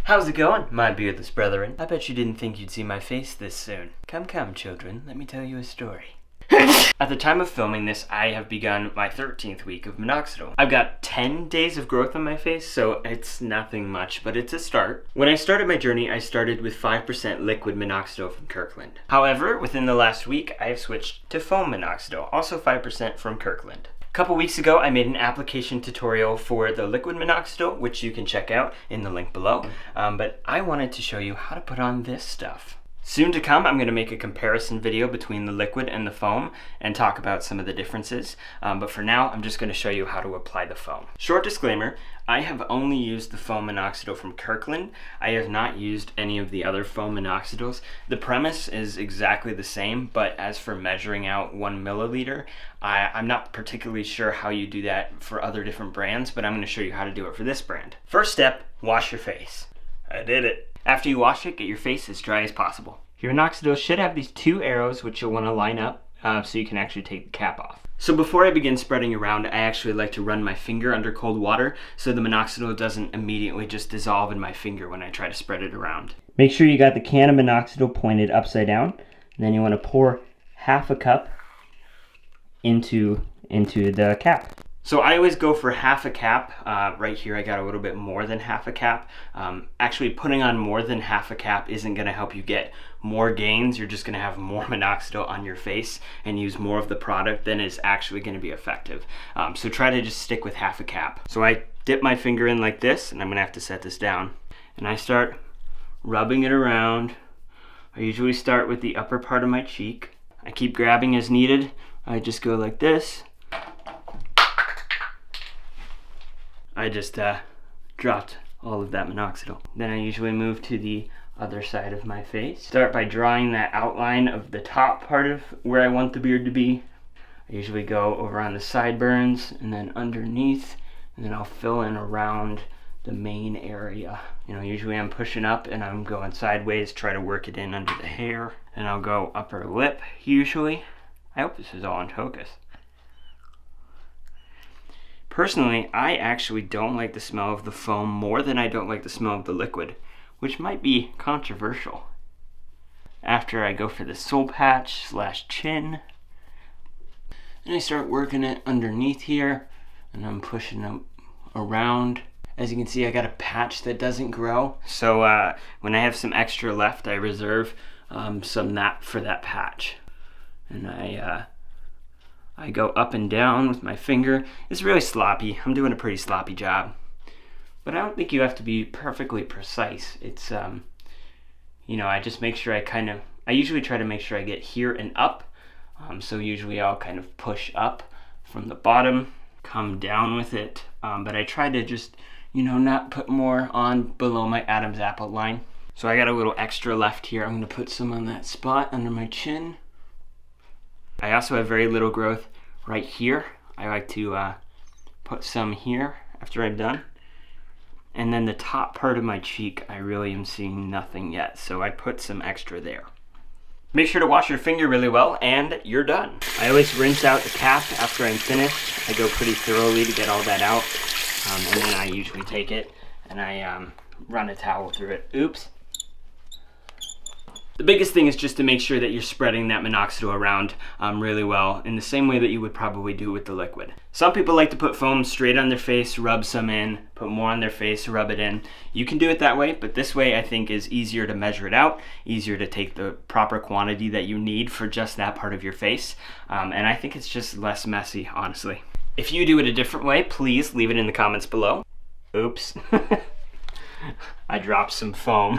How's it going, my beardless brethren? I bet you didn't think you'd see my face this soon. Come, children, let me tell you a story. At the time of filming this, I have begun my 13th week of minoxidil. I've got 10 days of growth on my face, so it's nothing much, but it's a start. When I started my journey, I started with 5% liquid minoxidil from Kirkland. However, within the last week, I have switched to foam minoxidil, also 5% from Kirkland. A couple weeks ago, I made an application tutorial for the liquid minoxidil, which you can check out in the link below. But I wanted to show you how to put on this stuff. Soon to come, I'm going to make a comparison video between the liquid and the foam and talk about some of the differences. But for now, I'm just going to show you how to apply the foam. Short disclaimer, I have only used the foam minoxidil from Kirkland. I have not used any of the other foam minoxidils. The premise is exactly the same, but as for measuring out 1 milliliter, I'm not particularly sure how you do that for other different brands, but I'm going to show you how to do it for this brand. First step, wash your face. I did it. After you wash it, get your face as dry as possible. Your minoxidil should have these 2 arrows which you'll want to line up so you can actually take the cap off. So before I begin spreading around, I actually like to run my finger under cold water so the minoxidil doesn't immediately just dissolve in my finger when I try to spread it around. Make sure you got the can of minoxidil pointed upside down, and then you want to pour half a cup into the cap. So I always go for half a cap. Right here I got a little bit more than half a cap. Actually putting on more than half a cap isn't going to help you get more gains. You're just going to have more minoxidil on your face and use more of the product than is actually going to be effective. So try to just stick with half a cap. So I dip my finger in like this, and I'm going to have to set this down. And I start rubbing it around. I usually start with the upper part of my cheek. I keep grabbing as needed. I just go like this. I just dropped all of that minoxidil. Then I usually move to the other side of my face. Start by drawing that outline of the top part of where I want the beard to be. I usually go over on the sideburns and then underneath, and then I'll fill in around the main area. You know, usually I'm pushing up and I'm going sideways, try to work it in under the hair. And I'll go upper lip usually. I hope this is all in focus. Personally, I actually don't like the smell of the foam more than I don't like the smell of the liquid, which might be controversial. After I go for the soul patch / chin, and I start working it underneath here, and I'm pushing them around. As you can see, I got a patch that doesn't grow, so when I have some extra left, I reserve some for that patch. And I go up and down with my finger. It's really sloppy. I'm doing a pretty sloppy job. But I don't think you have to be perfectly precise. It's, you know, I just make sure I usually try to make sure I get here and up. So usually I'll kind of push up from the bottom, come down with it. But I try to just, you know, not put more on below my Adam's apple line. So I got a little extra left here. I'm going to put some on that spot under my chin. I also have very little growth right here. I like to put some here after I'm done. And then the top part of my cheek, I really am seeing nothing yet, so I put some extra there. Make sure to wash your finger really well, and you're done. I always rinse out the cap after I'm finished. I go pretty thoroughly to get all that out. And then I usually take it and I run a towel through it. Oops. The biggest thing is just to make sure that you're spreading that minoxidil around really well in the same way that you would probably do with the liquid. Some people like to put foam straight on their face, rub some in, put more on their face, rub it in. You can do it that way, but this way I think is easier to measure it out, easier to take the proper quantity that you need for just that part of your face. And I think it's just less messy, honestly. If you do it a different way, please leave it in the comments below. Oops. I dropped some foam.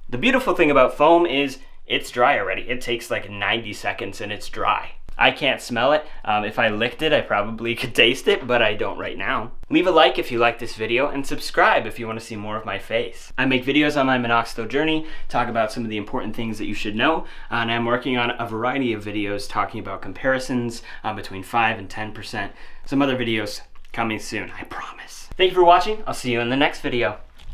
The beautiful thing about foam is it's dry already. It takes like 90 seconds and it's dry. I can't smell it. If I licked it, I probably could taste it, but I don't right now. Leave a like if you like this video and subscribe if you want to see more of my face. I make videos on my minoxidil journey, talk about some of the important things that you should know, and I'm working on a variety of videos talking about comparisons between 5 and 10%. Some other videos coming soon, I promise. Thank you for watching. I'll see you in the next video.